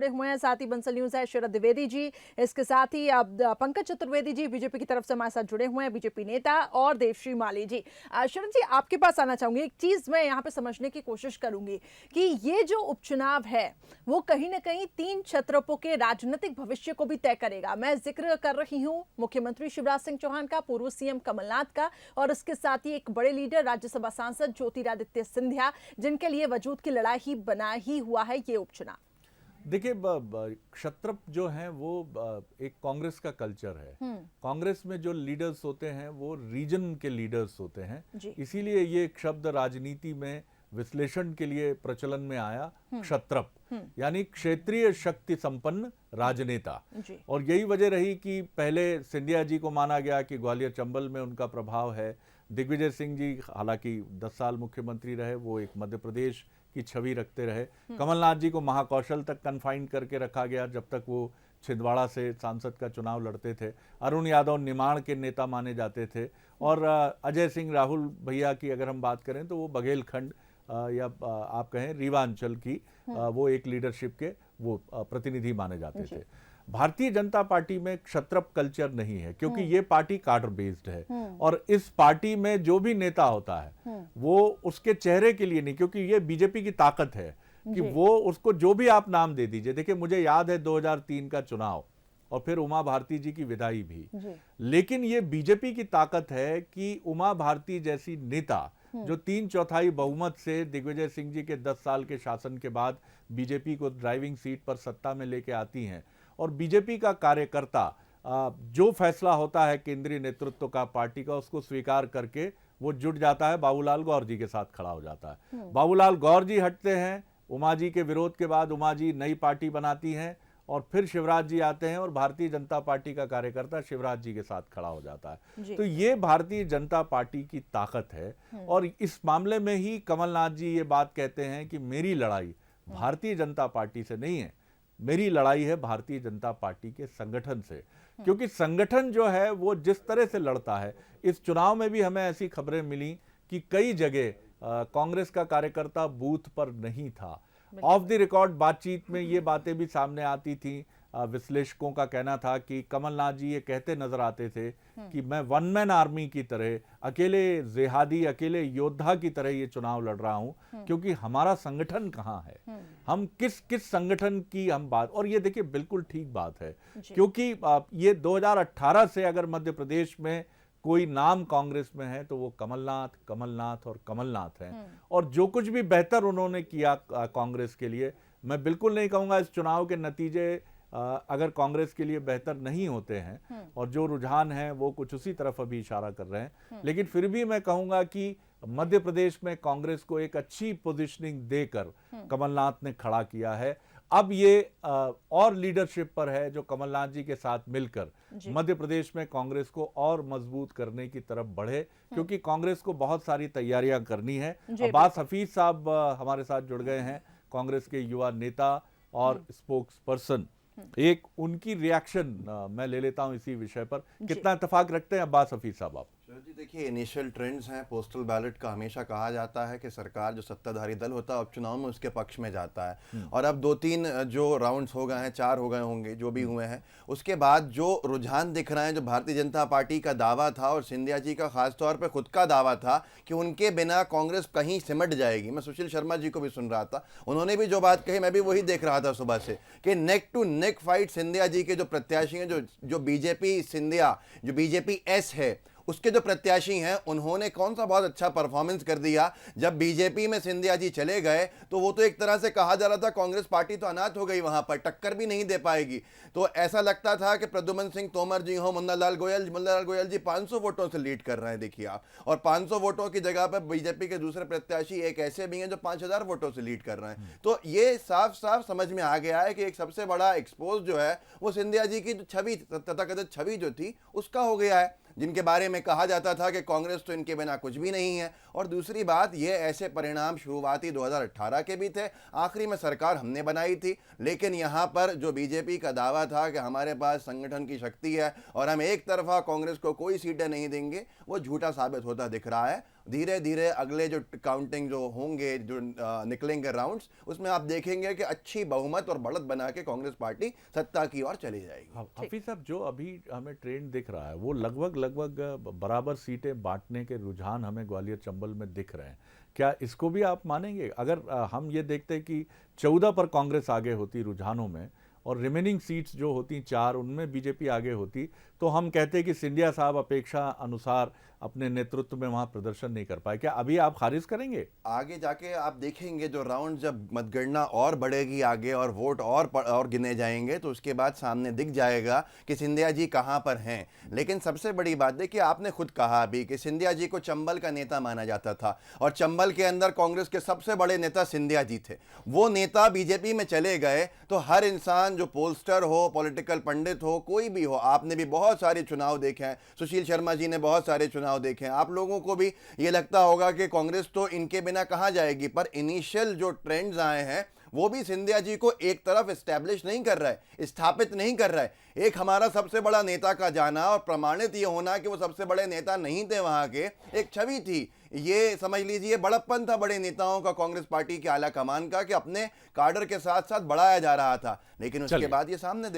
जुड़े हुए हैं, साथ ही बंसल न्यूज है शरद द्विवेदी जी, इसके साथ ही अब पंकज चतुर्वेदी जी बीजेपी की तरफ से हमारे साथ जुड़े हुए हैं, बीजेपी नेता, और देवश्री माली जी। शरद जी, आपके पास आना चाहूंगी। एक चीज मैं यहाँ पे समझने की कोशिश करूंगी कि ये जो उपचुनाव है वो कहीं ना कहीं तीन क्षत्रपों के राजनीतिक भविष्य को भी तय करेगा। मैं जिक्र कर रही हूँ मुख्यमंत्री शिवराज सिंह चौहान का, पूर्व सीएम कमलनाथ का, और उसके साथ ही एक बड़े लीडर राज्यसभा सांसद ज्योतिरादित्य सिंधिया, जिनके लिए वजूद की लड़ाई ही बना ही हुआ है ये उपचुनाव। देखिए, क्षत्रप जो हैं वो एक कांग्रेस का कल्चर है। कांग्रेस में जो लीडर्स होते हैं वो रीजन के लीडर्स होते हैं, इसीलिए ये एक शब्द राजनीति में विश्लेषण के लिए प्रचलन में आया, क्षत्रप, यानी क्षेत्रीय शक्ति संपन्न राजनेता। और यही वजह रही कि पहले सिंधिया जी को माना गया कि ग्वालियर चंबल में उनका प्रभाव है। दिग्विजय सिंह जी हालांकि 10 साल मुख्यमंत्री रहे, वो एक मध्य प्रदेश की छवि रखते रहे। कमलनाथ जी को महाकौशल तक कन्फाइन करके रखा गया जब तक वो छिंदवाड़ा से सांसद का चुनाव लड़ते थे। अरुण यादव निमाड़ के नेता माने जाते थे। और अजय सिंह राहुल भैया की अगर हम बात करें तो वो बघेलखंड या आप कहें रीवा अंचल की वो एक लीडरशिप के वो प्रतिनिधि माने जाते थे। भारतीय जनता पार्टी में क्षत्रप कल्चर नहीं है, क्योंकि ये पार्टी काडर बेस्ड है। और इस पार्टी में जो भी नेता होता है वो उसके चेहरे के लिए नहीं, क्योंकि ये बीजेपी की ताकत है कि वो उसको जो भी आप नाम दे दीजिए। देखिए, मुझे याद है 2003 का चुनाव और फिर उमा भारती जी की विदाई भी, लेकिन ये बीजेपी की ताकत है कि उमा भारती जैसी नेता जो 3/4 बहुमत से दिग्विजय सिंह जी के 10 साल के शासन के बाद बीजेपी को ड्राइविंग सीट पर सत्ता में लेके आती हैं। और बीजेपी का कार्यकर्ता जो फैसला होता है केंद्रीय नेतृत्व का, पार्टी का, उसको स्वीकार करके वो जुट जाता है, बाबूलाल गौर जी के साथ खड़ा हो जाता है। बाबूलाल गौर जी हटते हैं, उमा जी के विरोध के बाद उमा जी नई पार्टी बनाती हैं और फिर शिवराज जी आते हैं और भारतीय जनता पार्टी का कार्यकर्ता शिवराज जी के साथ खड़ा हो जाता है। तो ये भारतीय जनता पार्टी की ताकत है। और इस मामले में ही कमलनाथ जी ये बात कहते हैं कि मेरी लड़ाई भारतीय जनता पार्टी से नहीं है, मेरी लड़ाई है भारतीय जनता पार्टी के संगठन से। क्योंकि संगठन जो है वो जिस तरह से लड़ता है, इस चुनाव में भी हमें ऐसी खबरें मिली कि कई जगह कांग्रेस का कार्यकर्ता बूथ पर नहीं था। ऑफ द रिकॉर्ड बातचीत में ये बातें भी सामने आती थी। विश्लेषकों का कहना था कि कमलनाथ जी ये कहते नजर आते थे कि मैं वन मैन आर्मी की तरह, अकेले जिहादी, अकेले योद्धा की तरह ये चुनाव लड़ रहा हूं, क्योंकि हमारा संगठन कहां है, हम किस संगठन की हम बात। और ये देखिए, बिल्कुल ठीक बात है, क्योंकि ये 2018 से अगर मध्य प्रदेश में कोई नाम कांग्रेस में है तो वो कमलनाथ, कमलनाथ और कमलनाथ हैं। और जो कुछ भी बेहतर उन्होंने किया कांग्रेस के लिए, मैं बिल्कुल नहीं कहूंगा इस चुनाव के नतीजे अगर कांग्रेस के लिए बेहतर नहीं होते हैं, और जो रुझान है वो कुछ उसी तरफ अभी इशारा कर रहे हैं, लेकिन फिर भी मैं कहूंगा कि मध्य प्रदेश में कांग्रेस को एक अच्छी पोजीशनिंग देकर कमलनाथ ने खड़ा किया है। अब ये और लीडरशिप पर है जो कमलनाथ जी के साथ मिलकर मध्य प्रदेश में कांग्रेस को और मजबूत करने की तरफ बढ़े, क्योंकि कांग्रेस को बहुत सारी तैयारियां करनी है। अब्बास हफीज साहब हमारे साथ जुड़ गए हैं, कांग्रेस के युवा नेता और स्पोक्स पर्सन। एक उनकी रिएक्शन मैं ले लेता हूं इसी विषय पर। कितना इत्तेफाक रखते हैं अब्बास हफीज साहब आप? जी देखिए, इनिशियल ट्रेंड्स हैं। पोस्टल बैलेट का हमेशा कहा जाता है कि सरकार जो सत्ताधारी दल होता है उपचुनाव में उसके पक्ष में जाता है। और अब 2-3 जो राउंड्स हो गए हैं, 4 हो गए होंगे जो भी हुए हैं, उसके बाद जो रुझान दिख रहे हैं, जो भारतीय जनता पार्टी का दावा था और सिंधिया जी का खासतौर पर खुद का दावा था कि उनके बिना कांग्रेस कहीं सिमट जाएगी। मैं सुशील शर्मा जी को भी सुन रहा था, उन्होंने भी जो बात कही मैं भी वही देख रहा था सुबह से, कि neck to neck fight Scindia ji के जो प्रत्याशी हैं, जो बीजेपी सिंधिया, जो बीजेपी एस है, उसके जो प्रत्याशी हैं, उन्होंने कौन सा बहुत अच्छा परफॉर्मेंस कर दिया। जब बीजेपी में सिंधिया जी चले गए तो वो तो एक तरह से कहा जा रहा था कांग्रेस पार्टी तो अनाथ हो गई, वहां पर टक्कर भी नहीं दे पाएगी। तो ऐसा लगता था कि प्रद्युमन सिंह तोमर जी हो, मुन्नालाल गोयल जी 500 वोटों से लीड कर रहे हैं, देखिए आप। और 500 वोटों की जगह पर बीजेपी के दूसरे प्रत्याशी एक ऐसे भी हैं जो 5000 वोटों से लीड कर रहे हैं। तो ये साफ साफ समझ में आ गया है कि एक सबसे बड़ा एक्सपोज जो है वो सिंधिया जी की छवि, तथाकथित छवि जो थी उसका हो गया है, जिनके बारे में कहा जाता था कि कांग्रेस तो इनके बिना कुछ भी नहीं है। और दूसरी बात, ये ऐसे परिणाम शुरुआती 2018 के भी थे, आखिरी में सरकार हमने बनाई थी, लेकिन यहाँ पर जो बीजेपी का दावा था कि हमारे पास संगठन की शक्ति है और हम एक तरफा कांग्रेस को कोई सीटें नहीं देंगे, वो झूठा साबित होता दिख रहा है। धीरे धीरे अगले जो काउंटिंग जो होंगे, जो निकलेंगे राउंड्स, उसमें आप देखेंगे कि अच्छी बहुमत और बढ़त बना के कांग्रेस पार्टी सत्ता की ओर चली जाएगी। हाफिज साहब, जो अभी हमें ट्रेंड दिख रहा है वो लगभग बराबर सीटें बांटने के रुझान हमें ग्वालियर चंबल में दिख रहे हैं। क्या इसको भी आप मानेंगे? अगर हम ये देखते हैं कि 14 पर कांग्रेस आगे होती रुझानों में और रिमेनिंग सीट्स जो होती 4 उनमें बीजेपी आगे होती, तो हम कहते हैं कि सिंधिया साहब अपेक्षा अनुसार अपने नेतृत्व में वहां प्रदर्शन नहीं कर पाए। क्या अभी आप खारिज करेंगे? आगे जाके आप देखेंगे जो राउंड, जब मतगणना और बढ़ेगी आगे और वोट और गिने जाएंगे, तो उसके बाद सामने दिख जाएगा कि सिंधिया जी कहां पर हैं। लेकिन सबसे बड़ी बात देखिए, आपने खुद कहा अभी कि सिंधिया जी को चंबल का नेता माना जाता था और चंबल के अंदर कांग्रेस के सबसे बड़े नेता सिंधिया जी थे। वो नेता बीजेपी में चले गए तो हर इंसान, जो पोलस्टर हो, पॉलिटिकल पंडित हो, कोई भी हो, आपने भी बहुत सारे चुनाव देखे हैं, सुशील शर्मा जी ने बहुत सारे चुनाव देखे हैं, आप लोगों को भी ये लगता होगा कि कांग्रेस तो इनके बिना कहां जाएगी। पर इनिशियल जो ट्रेंड्स आए हैं वो भी सिंधिया जी को एक तरफ एस्टैब्लिश नहीं कर रहा है, स्थापित नहीं कर रहा है। एक हमारा सबसे बड़ा नेता का जाना और प्रमाणित ये होना कि वो सबसे बड़े नेता नहीं थे, वहां के एक छवि थी, ये समझ लीजिए बड़प्पन था बड़े नेताओं का, कांग्रेस पार्टी के आला कमान का, कि अपने काडर के साथ साथ बढ़ाया जा रहा था। लेकिन उसके बाद ये सामने